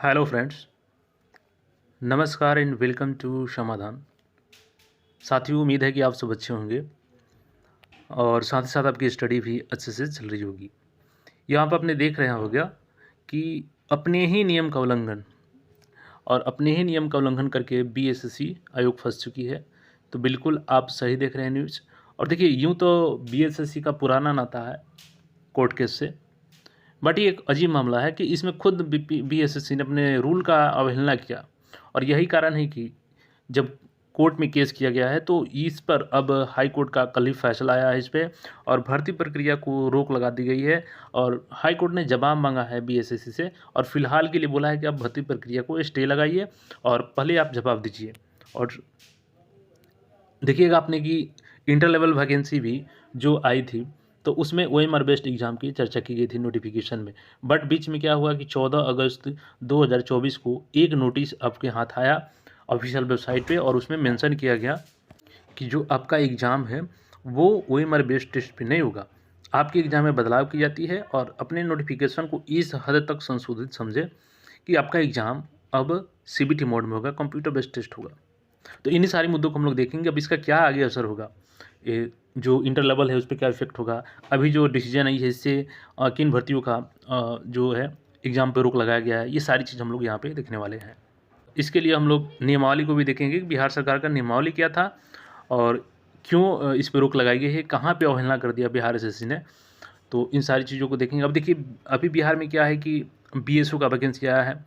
Hello friends, नमस्कार and welcome to समाधान। साथियों, उम्मीद है कि आप सब अच्छे होंगे और साथ ही साथ आपकी स्टडी भी अच्छे से चल रही होगी। यहाँ पर आपने देख रहे होगा कि अपने ही नियम का उल्लंघन और अपने ही नियम का उल्लंघन करके बीएसएससी आयोग फंस चुकी है। तो बिल्कुल आप सही देख रहे हैं न्यूज़। और देखिए, यूँ तो बीएसएससी का पुराना नाता है कोर्ट केस से, बट ये एक अजीब मामला है कि इसमें खुद बीएसएससी ने अपने रूल का अवहेलना किया। और यही कारण है कि जब कोर्ट में केस किया गया है तो इस पर अब हाई कोर्ट का कल ही फैसला आया है इस पे, और भर्ती प्रक्रिया को रोक लगा दी गई है। और हाई कोर्ट ने जवाब मांगा है बीएसएससी से और फिलहाल के लिए बोला है कि आप भर्ती प्रक्रिया को स्टे लगाइए और पहले आप जवाब दीजिए। और देखिएगा आपने कि इंटर लेवल वैकेंसी भी जो आई थी तो उसमें ओएमआर बेस्ड एग्ज़ाम की चर्चा की गई थी नोटिफिकेशन में। बट बीच में क्या हुआ कि 14 अगस्त 2024 को एक नोटिस आपके हाथ आया ऑफिशियल वेबसाइट पे, और उसमें मेंशन किया गया कि जो आपका एग्ज़ाम है वो ओएमआर बेस्ड टेस्ट पे नहीं होगा। आपके एग्ज़ाम में बदलाव की जाती है और अपने नोटिफिकेशन को इस हद तक संशोधित समझे कि आपका एग्ज़ाम अब सीबीटी मोड में होगा, कंप्यूटर बेस्ड टेस्ट होगा। तो इन्हीं सारे मुद्दों को हम लोग देखेंगे। अब इसका क्या आगे असर होगा, ये जो इंटर लेवल है उस पर क्या इफेक्ट होगा, अभी जो डिसीजन आई है इससे किन भर्तियों का जो है एग्ज़ाम पे रोक लगाया गया है, ये सारी चीज़ हम लोग यहाँ पे देखने वाले हैं। इसके लिए हम लोग नियमावली को भी देखेंगे कि बिहार सरकार का नियमावली क्या था और क्यों इस पे रोक लगाई गई है, कहाँ पे अवहेलना कर दिया बिहार एसएससी ने। तो इन सारी चीज़ों को देखेंगे। अब देखिए, अभी बिहार में क्या है कि बीएसओ का वैकेंसी आया है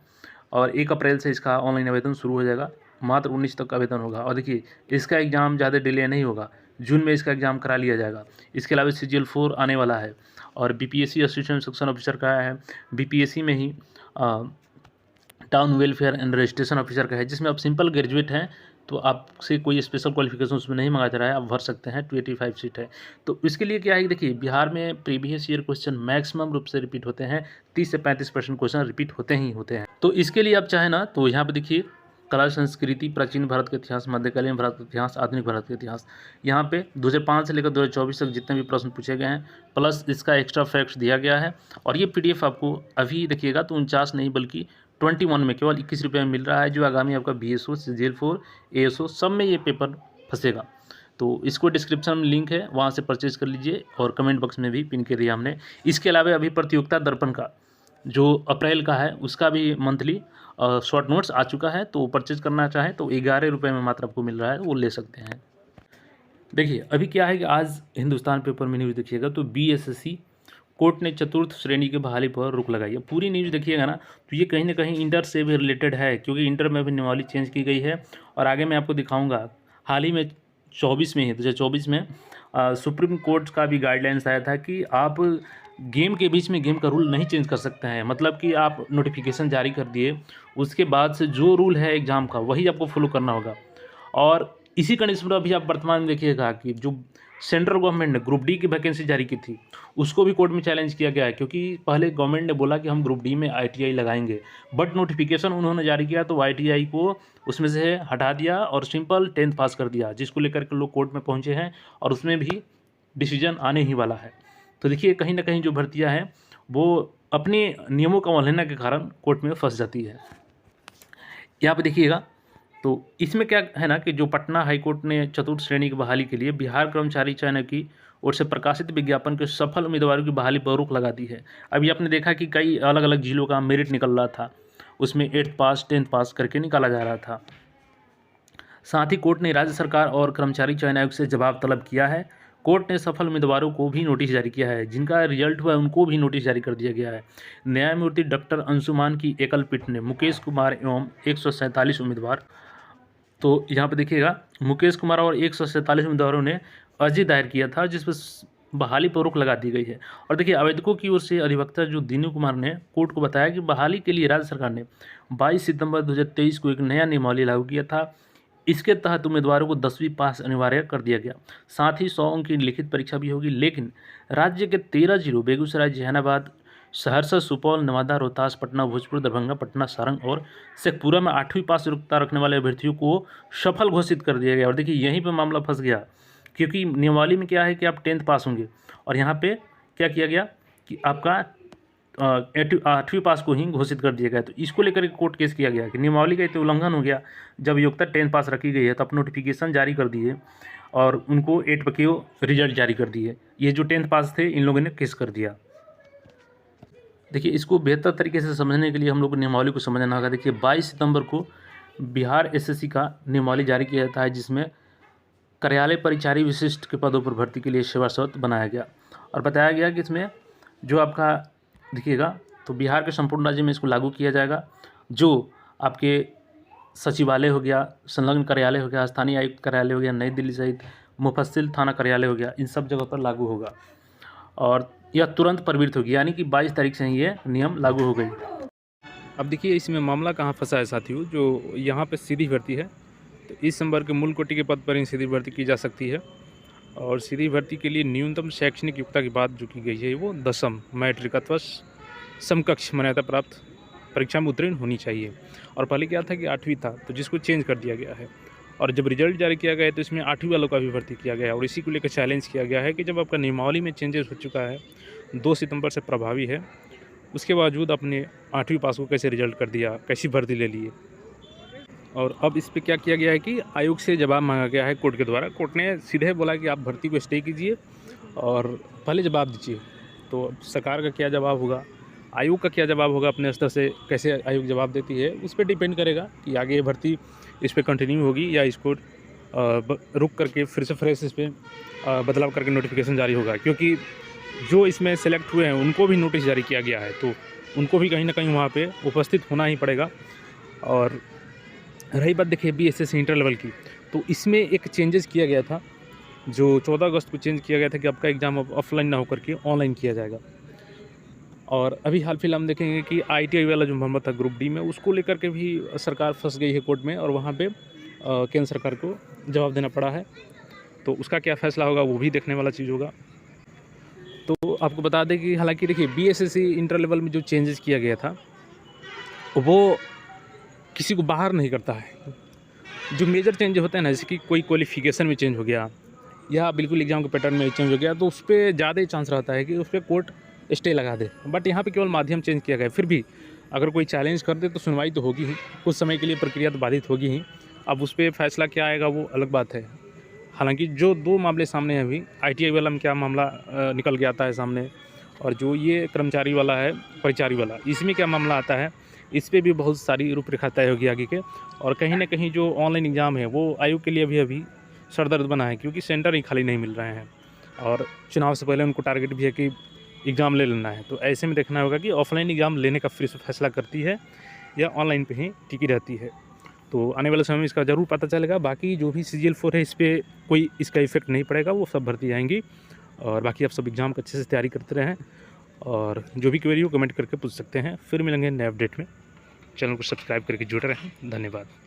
और 1 अप्रैल से इसका ऑनलाइन आवेदन शुरू हो जाएगा। मात्र 19 तक आवेदन होगा और देखिए इसका एग्ज़ाम ज़्यादा डिले नहीं होगा, जून में इसका एग्ज़ाम करा लिया जाएगा। इसके अलावा सीजीएल 4 आने वाला है और बीपीएससी असिस्टेंट सेक्शन ऑफिसर का है। बीपीएससी में ही town welfare and registration officer का है, जिसमें आप सिंपल ग्रेजुएट हैं तो आपसे कोई स्पेशल क्वालिफिकेशन उसमें नहीं मांगा जा रहा है, आप भर सकते हैं। 285 सीट है। तो इसके लिए क्या है कि देखिए, बिहार में प्रीवियस ईयर क्वेश्चन मैक्सिमम रूप से रिपीट होते हैं, 30 से 35% क्वेश्चन रिपीट होते ही होते हैं। तो इसके लिए आप चाहें ना तो यहाँ पर देखिए, कला संस्कृति, प्राचीन भारत का इतिहास, मध्यकालीन भारत का इतिहास, आधुनिक भारत का इतिहास, यहाँ पे 2005 से लेकर 2024 तक जितने भी प्रश्न पूछे गए हैं प्लस इसका एक्स्ट्रा फैक्ट्स दिया गया है। और ये पीडीएफ आपको अभी देखिएगा तो 49 नहीं बल्कि 21 में केवल 21 रुपये में मिल रहा है, जो आगामी आपका बीएसओ, सीजीएल 4, एएसओ सब में ये पेपर फंसेगा। तो इसको डिस्क्रिप्शन में लिंक है, वहाँ से परचेज कर लीजिए और कमेंट बॉक्स में भी पिन कर दिया हमने। इसके अलावा अभी प्रतियोगिता दर्पण का जो अप्रैल का है उसका भी मंथली शॉर्ट नोट्स आ चुका है, तो परचेज करना चाहें तो 11 रुपये में मात्र आपको मिल रहा है, वो ले सकते हैं। देखिए अभी क्या है कि आज हिंदुस्तान पेपर में न्यूज़ देखिएगा तो बीएसएससी कोर्ट ने चतुर्थ श्रेणी की बहाली पर रोक लगाई है। पूरी न्यूज़ देखिएगा ना तो ये कहीं ना कहीं इंटर से भी रिलेटेड है, क्योंकि इंटर में भी नियमावली चेंज की गई है। और आगे मैं आपको दिखाऊंगा, हाल ही में 24 में ही 2024 में सुप्रीम कोर्ट का भी गाइडलाइंस आया था कि आप गेम के बीच में गेम का रूल नहीं चेंज कर सकते हैं। मतलब कि आप नोटिफिकेशन जारी कर दिए, उसके बाद से जो रूल है एग्ज़ाम का वही आपको फॉलो करना होगा। और इसी कंडीशन पर अभी आप वर्तमान में देखिएगा कि जो सेंट्रल गवर्नमेंट ने ग्रुप डी की वैकेंसी जारी की थी उसको भी कोर्ट में चैलेंज किया गया है, क्योंकि पहले गवर्नमेंट ने बोला कि हम ग्रुप डी में आईटीआई लगाएंगे, बट नोटिफिकेशन उन्होंने जारी किया तो आईटीआई को उसमें से हटा दिया और सिंपल 10th पास कर दिया, जिसको लेकर के लोग कोर्ट में पहुंचे हैं और उसमें भी डिसीजन आने ही वाला है। तो देखिए कहीं ना कहीं जो भर्तियाँ हैं वो अपने नियमों का उल्लंघन के कारण कोर्ट में फंस जाती है। यहाँ पे देखिएगा तो इसमें क्या है ना कि जो पटना हाईकोर्ट ने चतुर्थ श्रेणी की बहाली के लिए बिहार कर्मचारी चयन की ओर से प्रकाशित विज्ञापन के सफल उम्मीदवारों की बहाली पर रोक लगा दी है। अभी आपने देखा कि कई अलग अलग जिलों का मेरिट निकल रहा था, उसमें 8th पास 10th पास करके निकाला जा रहा था। साथ ही कोर्ट ने राज्य सरकार और कर्मचारी चयन आयोग से जवाब तलब किया है। कोर्ट ने सफल उम्मीदवारों को भी नोटिस जारी किया है, जिनका रिजल्ट हुआ है उनको भी नोटिस जारी कर दिया गया है। न्यायमूर्ति डॉक्टर अंशुमान की एकल पीठ ने मुकेश कुमार एवं 147 उम्मीदवार, तो यहाँ पे देखिएगा मुकेश कुमार और 147 उम्मीदवारों ने अर्जी दायर किया था जिस पर बहाली पर रोक लगा दी गई है। और देखिए आवेदकों की ओर से अधिवक्ता जो दीनू कुमार ने कोर्ट को बताया कि बहाली के लिए राज्य सरकार ने 22 सितंबर 2023 को एक नया नियमावली लागू किया था। इसके तहत उम्मीदवारों को 10वीं पास अनिवार्य कर दिया गया, साथ ही 100 अंक की लिखित परीक्षा भी होगी। लेकिन राज्य के 13 जिलों बेगूसराय, जहानाबाद, सहरसा, सुपौल, नवादा, रोहतास, पटना, भोजपुर, दरभंगा, पटना, सारंग और शेखपुरा में 8वीं पास योग्यता रखने वाले अभ्यर्थियों को सफल घोषित कर दिया गया। और देखिए यहीं पे मामला फंस गया, क्योंकि नियमावली में क्या है कि आप 10th पास होंगे और यहाँ पे क्या किया गया कि आपका 8वीं पास को ही घोषित कर दिया गया। तो इसको लेकर के कोर्ट केस किया गया कि नियमावली का तो उल्लंघन हो गया। जब योग्यता 10th पास रखी गई है तो आप नोटिफिकेशन जारी कर दिए और उनको 8 पक्के रिजल्ट जारी कर दिए। ये जो 10th पास थे इन लोगों ने केस कर दिया। देखिए, इसको बेहतर तरीके से समझने के लिए हम लोग को नियमावली को समझना होगा। देखिए, 22 सितंबर को बिहार एसएससी का नियमावली जारी किया जाता है, जिसमें कार्यालय परिचारी विशिष्ट के पदों पर भर्ती के लिए सेवा शर्त बनाया गया और बताया गया कि इसमें जो आपका देखिएगा तो बिहार के संपूर्ण राज्य में इसको लागू किया जाएगा। जो आपके सचिवालय हो गया, संलग्न कार्यालय हो गया, स्थानीय आयुक्त कार्यालय हो गया, नई दिल्ली सहित मुफस्सिल थाना कार्यालय हो गया, इन सब जगह पर लागू होगा और यह तुरंत प्रवृत्त होगी, यानी कि 22 तारीख से ही ये नियम लागू हो गई। अब देखिए इसमें मामला कहाँ फंसा है साथियों, जो यहाँ पे सीधी भर्ती है तो इस नंबर के मूल कोटि के पद पर ही सीधी भर्ती की जा सकती है और सीधी भर्ती के लिए न्यूनतम शैक्षणिक योग्यता की बात जो की गई है वो 10वीं मैट्रिक अथवा समकक्ष मान्यता प्राप्त परीक्षा में उत्तीर्ण होनी चाहिए। और पहले क्या था कि 8वीं था, तो जिसको चेंज कर दिया गया है और जब रिजल्ट जारी किया गया है तो इसमें 8वीं वालों का भी भर्ती किया गया है और इसी को लेकर चैलेंज किया गया है कि जब आपका नियमावली में चेंजेस हो चुका है, 2 सितंबर से प्रभावी है, उसके बावजूद अपने 8वीं पास को कैसे रिजल्ट कर दिया, कैसी भर्ती ले लिए। और अब इस पे क्या किया गया है कि आयोग से जवाब मांगा गया है कोर्ट के द्वारा। कोर्ट ने सीधे बोला कि आप भर्ती को स्टे कीजिए और पहले जवाब दीजिए। तो सरकार का क्या जवाब होगा, आयोग का क्या जवाब होगा, अपने स्तर से कैसे आयोग जवाब देती है, उस पर डिपेंड करेगा कि आगे ये भर्ती इस पर कंटिन्यू होगी या इसको रुक करके फिर से फ्रेश इस पर बदलाव करके नोटिफिकेशन जारी होगा। क्योंकि जो इसमें सेलेक्ट हुए हैं उनको भी नोटिस जारी किया गया है, तो उनको भी कहीं ना कहीं वहाँ पे उपस्थित होना ही पड़ेगा। और रही बात देखिए बीएसएस इंटर लेवल की, तो इसमें एक चेंजेस किया गया था, जो 14 अगस्त को चेंज किया गया था कि आपका एग्ज़ाम अब ऑफलाइन ना होकर के ऑनलाइन किया जाएगा। और अभी हाल फिलहाल हम देखेंगे कि आईटीआई वाला जो मामला था ग्रुप डी में, उसको लेकर के भी सरकार फंस गई है कोर्ट में और वहाँ पे केंद्र सरकार को जवाब देना पड़ा है। तो उसका क्या फ़ैसला होगा वो भी देखने वाला चीज़ होगा। तो आपको बता दें कि हालांकि देखिए बीएसएससी इंटर लेवल में जो चेंजेस किया गया था वो किसी को बाहर नहीं करता है। जो मेजर चेंज होता है ना, जैसे कि कोई क्वालिफिकेशन में चेंज हो गया या बिल्कुल एग्ज़ाम के पैटर्न में चेंज हो गया, तो उस पर ज़्यादा ही चांस रहता है कि उस पर कोर्ट स्टे लगा दे। बट यहाँ पे केवल माध्यम चेंज किया गया है। फिर भी अगर कोई चैलेंज कर दे तो सुनवाई तो होगी ही, कुछ समय के लिए प्रक्रिया तो बाधित होगी ही। अब उस पर फैसला क्या आएगा वो अलग बात है। हालांकि जो 2 मामले सामने हैं अभी, आईटीआई वाला में क्या मामला निकल के आता है सामने, और जो ये कर्मचारी वाला है परिचारी वाला, इसमें क्या मामला आता है, इस पे भी बहुत सारी रूपरेखा तय होगी आगे के। और कहीं ना कहीं जो ऑनलाइन एग्ज़ाम है वो आयोग के लिए अभी सरदर्द बना है, क्योंकि सेंटर ही खाली नहीं मिल रहे हैं और चुनाव से पहले उनको टारगेट भी है कि एग्ज़ाम ले लेना है। तो ऐसे में देखना होगा कि ऑफलाइन एग्ज़ाम लेने का फिर से फैसला करती है या ऑनलाइन पे ही टिकी रहती है। तो आने वाले समय में इसका ज़रूर पता चलेगा। बाकी जो भी CGL4 है इस पर कोई इसका इफेक्ट नहीं पड़ेगा, वो सब भर्ती आएंगी। और बाकी आप सब एग्ज़ाम को अच्छे से तैयारी करते रहें और जो भी क्वेरी हो कमेंट करके पूछ सकते हैं। फिर मिलेंगे नए अपडेट में। चैनल को सब्सक्राइब करके जुड़े रहें। धन्यवाद।